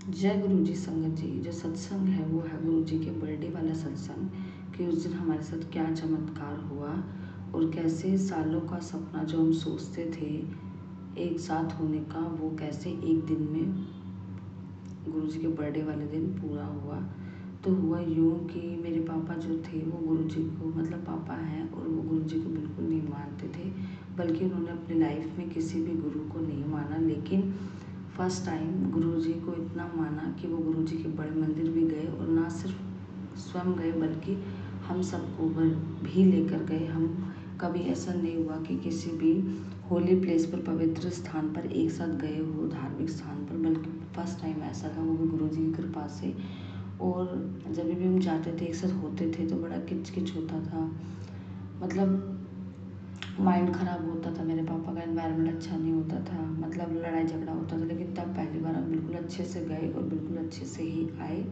जय गुरु जी संगत जी। जो सत्संग है वो है गुरु जी के बर्थडे वाला सत्संग कि उस दिन हमारे साथ क्या चमत्कार हुआ और कैसे सालों का सपना जो हम सोचते थे एक साथ होने का, वो कैसे एक दिन में गुरु जी के बर्थडे वाले दिन पूरा हुआ। तो हुआ यूँ कि मेरे पापा जो थे वो गुरु जी को, मतलब पापा हैं और वो गुरु जी को बिल्कुल नहीं मानते थे, बल्कि उन्होंने अपनी लाइफ में किसी भी गुरु को नहीं माना। लेकिन फर्स्ट टाइम गुरु जी को इतना माना कि वो गुरु जी के बड़े मंदिर भी गए और ना सिर्फ स्वयं गए बल्कि हम सबको भी लेकर गए। हम कभी ऐसा नहीं हुआ कि किसी भी होली प्लेस पर, पवित्र स्थान पर एक साथ गए हो, धार्मिक स्थान पर, बल्कि फर्स्ट टाइम ऐसा था, वो भी गुरु जी की कृपा से। और जब भी हम जाते थे एक साथ होते थे तो बड़ा किच किच होता था, मतलब माइंड ख़राब होता था, मेरे पापा का एनवायरनमेंट अच्छा नहीं होता था, मतलब लड़ाई झगड़ा होता था। लेकिन तब पहली बार हम बिल्कुल अच्छे से गए और बिल्कुल अच्छे से ही आए।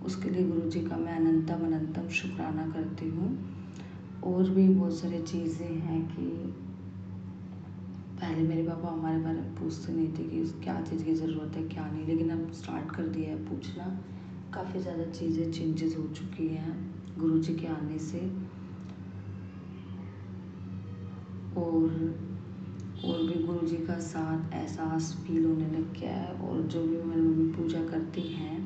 उसके लिए गुरु जी का मैं अनंतम अनंतम शुक्राना करती हूँ। और भी बहुत सारी चीज़ें हैं कि पहले मेरे पापा हमारे बारे में पूछते नहीं थे कि क्या चीज़ की ज़रूरत है क्या नहीं, लेकिन अब स्टार्ट कर दिया है पूछना। काफ़ी ज़्यादा चीज़ें चेंजेस हो चुकी हैं गुरु जी के आने से। और भी गुरु जी का साथ एहसास फील होने लग गया है। और जो भी मेरी मम्मी पूजा करती हैं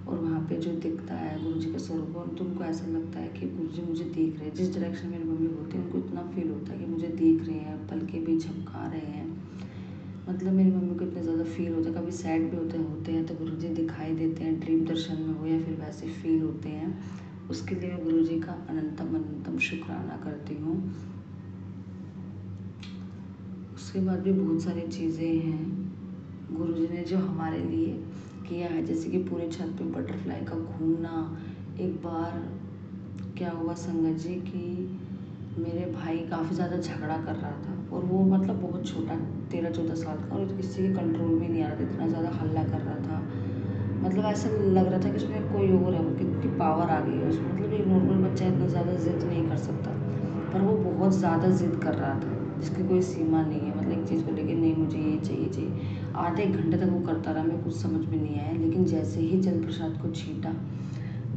और वहाँ पे जो दिखता है गुरु जी का स्वरूप, तो उनको ऐसा लगता है कि गुरु जी मुझे देख रहे हैं। जिस डायरेक्शन मेरी मम्मी होती है उनको इतना फील होता है कि मुझे देख रहे हैं, पलके भी झपका रहे हैं। मतलब मेरी मम्मी को इतना ज़्यादा फील होता है, कभी सैड भी होते हैं तो गुरु जी दिखाई देते हैं, ड्रीम दर्शन में हो या फिर वैसे फील होते हैं। उसके लिए मैं गुरु जी का अनंतम अनंतम शुक्राना करती हूँ। उसके बाद भी बहुत सारी चीज़ें हैं गुरु जी ने जो हमारे लिए किया है, जैसे कि पूरे छत पे बटरफ्लाई का घूमना। एक बार क्या हुआ संगत जी कि मेरे भाई काफ़ी ज़्यादा झगड़ा कर रहा था और वो मतलब बहुत छोटा 13-14 साल का, और किसी के कंट्रोल में नहीं आ रहा था, इतना ज़्यादा हल्ला कर रहा था। मतलब ऐसा लग रहा था कि उसमें कोई और है, वो कितनी पावर आ गई है उसमें। मतलब एक नॉर्मल बच्चा इतना ज़्यादा ज़िद नहीं कर सकता, पर वो बहुत ज़्यादा ज़िद कर रहा था जिसकी कोई सीमा नहीं है। मतलब एक चीज़ को लेके नहीं मुझे ये चाहिए चाहिए, आधे एक घंटे तक वो करता रहा, मेरे कुछ समझ में नहीं आया। लेकिन जैसे ही जल प्रसाद को छीटा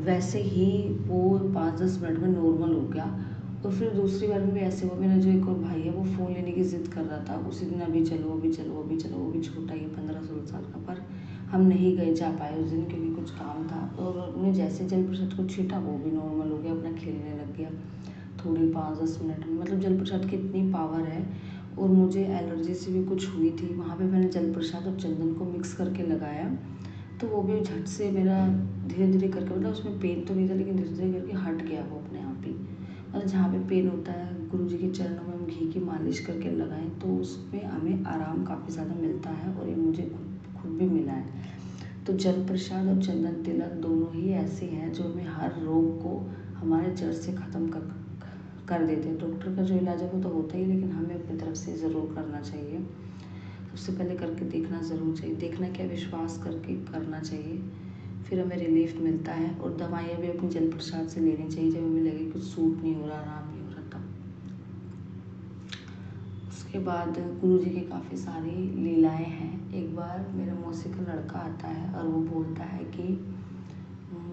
वैसे ही वो 5-10 मिनट में नॉर्मल हो गया। और फिर दूसरी बार में भी ऐसे हुआ, मेरा जो एक और भाई है वो फ़ोन लेने की ज़िद कर रहा था उसी दिन, अभी चलो अभी चलो अभी चलो। वो भी छोटा ही 15-16 साल का, पर हम नहीं गए जा पाए उस दिन क्योंकि कुछ काम था। और उन्होंने जैसे जल प्रसाद को छीटा वो भी नॉर्मल हो गया, अपना खेलने लग गया थोड़ी 5-10 मिनट में। मतलब जल प्रसाद की इतनी पावर है। और मुझे एलर्जी से भी कुछ हुई थी, वहाँ पे मैंने जल प्रसाद और चंदन को मिक्स करके लगाया तो वो भी झट से मेरा धीरे धीरे करके, मतलब उसमें पेन तो नहीं था लेकिन धीरे धीरे करके हट गया वो अपने आप ही। मतलब जहाँ पे पेन होता है गुरु जी के चरणों में हम घी की मालिश करके लगाएं तो उसमें हमें आराम काफ़ी ज़्यादा मिलता है, और ये मुझे खुद भी मिला है। तो जल प्रसाद और चंदन तिलक दोनों ही ऐसे हैं जो हमें हर रोग को हमारे जड़ से ख़त्म कर देते हैं। डॉक्टर का जो इलाज है वो तो होता ही, लेकिन हमें अपनी तरफ से ज़रूर करना चाहिए। सबसे पहले करके देखना ज़रूर चाहिए, देखना क्या, विश्वास करके करना चाहिए, फिर हमें रिलीफ मिलता है। और दवाइयाँ भी अपनी जल प्रसाद से लेनी चाहिए जब हमें लगे कुछ सूट नहीं हो रहा, आराम नहीं हो रहा तब। उसके बाद गुरु जी की काफ़ी सारी लीलाएं हैं। एक बार मेरे मौसी का लड़का आता है और वो बोलता है कि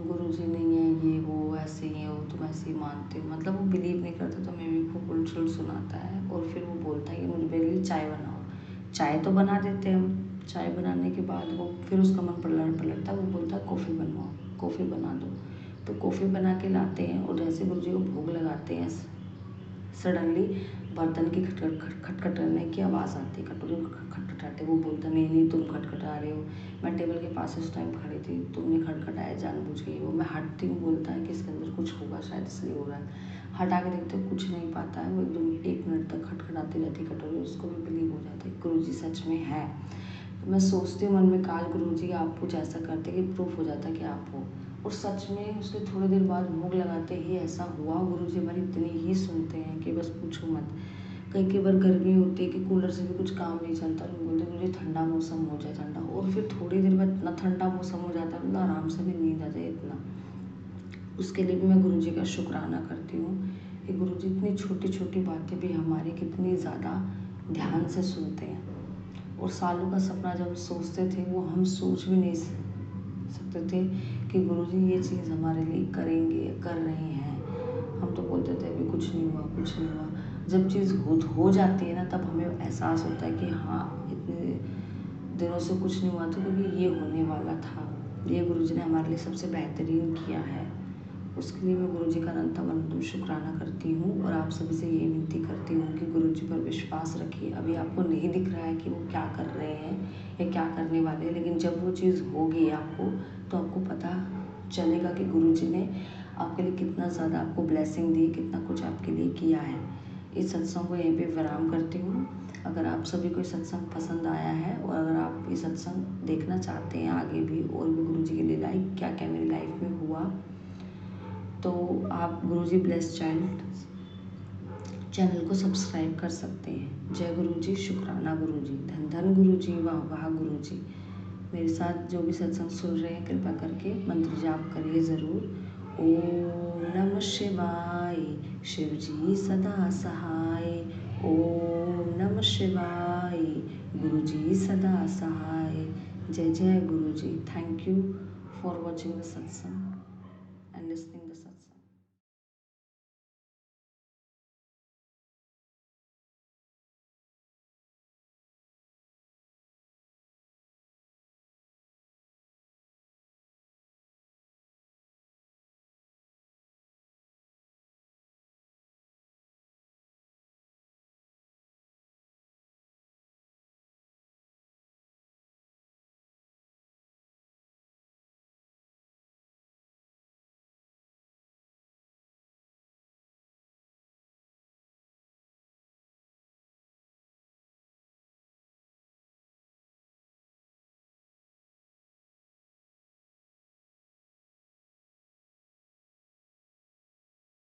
गुरु जी नहीं है, ये वो ऐसे ही है, वो तुम ऐसे ही मानते हो। मतलब वो बिलीव नहीं करता तो मैं भी खूब उल्ट सुलट सुनाता है। और फिर वो बोलता है कि मुझे मेरे लिए चाय बनाओ। चाय तो बना देते हैं हम, चाय बनाने के बाद वो फिर उसका मन पलटता है, वो बोलता है कॉफ़ी बनवाओ, कॉफ़ी बना दो। तो कॉफ़ी बना के लाते हैं और जैसे गुरु जी को भोग लगाते हैं सडनली बर्तन की खटखटाने की आवाज़ आती है, कटोरी खटखटाते। वो बोलता नहीं नहीं तुम खटखटा रहे हो, मैं टेबल के पास उस टाइम खड़ी थी, तुमने खटखटाया जानबूझ के। वो मैं हटती हूँ, बोलता है कि इसके अंदर कुछ होगा शायद इसलिए हो रहा है। हटा के देखते हो कुछ नहीं पाता है, वो एकदम 1 मिनट तक खटखटाती रहती कटोरी। उसको भी बिलीव हो जाता है गुरु जी सच में है। तो मैं सोचती हूँ मन में काश गुरु जी आप कुछ ऐसा करते कि प्रूफ हो जाता कि आप हो। और सच में उसके थोड़ी देर बाद भोग लगाते ही ऐसा हुआ। गुरु जी हमारी इतनी ही सुनते हैं कि बस पूछो मत। कई बार गर्मी होती है कि कूलर से भी कुछ काम नहीं चलता, लोग बोलते हैं मुझे ठंडा मौसम हो जाए ठंडा, और फिर थोड़ी देर बाद इतना ठंडा मौसम हो जाता है, मतलब आराम से भी नींद आ जाए इतना। उसके लिए भी मैं गुरु जी का शुक्राना करती हूँ कि गुरु जी इतनी छोटी छोटी बातें भी हमारी कितनी ज़्यादा ध्यान से सुनते हैं। और सालों का सपना जब सोचते थे वो हम सोच भी नहीं सकते थे कि गुरुजी ये चीज़ हमारे लिए करेंगे, कर रहे हैं। हम तो बोलते थे अभी कुछ नहीं हुआ, कुछ नहीं हुआ। जब चीज़ हो जाती है ना, तब हमें एहसास होता है कि हाँ, इतने दिनों से कुछ नहीं हुआ था क्योंकि ये होने वाला था। ये गुरुजी ने हमारे लिए सबसे बेहतरीन किया है। उसके लिए मैं गुरुजी का अनंत अनंत शुक्राना करती हूँ और आप सभी से ये विनती करती हूँ कि गुरुजी पर विश्वास रखिए। अभी आपको नहीं दिख रहा है कि वो क्या कर रहे हैं या क्या करने वाले हैं, लेकिन जब वो चीज़ होगी आपको, तो आपको पता चलेगा कि गुरुजी ने आपके लिए कितना ज़्यादा आपको ब्लेसिंग दी, कितना कुछ आपके लिए किया है। इस सत्संग को यहीं पे विराम करती हूँ। अगर आप सभी को सत्संग पसंद आया है और अगर आप ये सत्संग देखना चाहते हैं आगे भी और भी गुरुजी के लिए लाइफ क्या क्या मेरी लाइफ में हुआ, तो आप गुरुजी ब्लेस चाइल्ड चैनल को सब्सक्राइब कर सकते हैं। जय गुरुजी, शुक्राना गुरुजी, धन धन गुरुजी, वाह वाह गुरुजी। मेरे साथ जो भी सत्संग सुन रहे हैं कृपा करके मंत्र जाप करिए ज़रूर। ओम नमः शिवाय, शिव जी सदा सहाय। ओम नमः शिवाय, गुरु जी सदा सहाय। जय जय गुरु जी। Thank you for watching the सत्संग।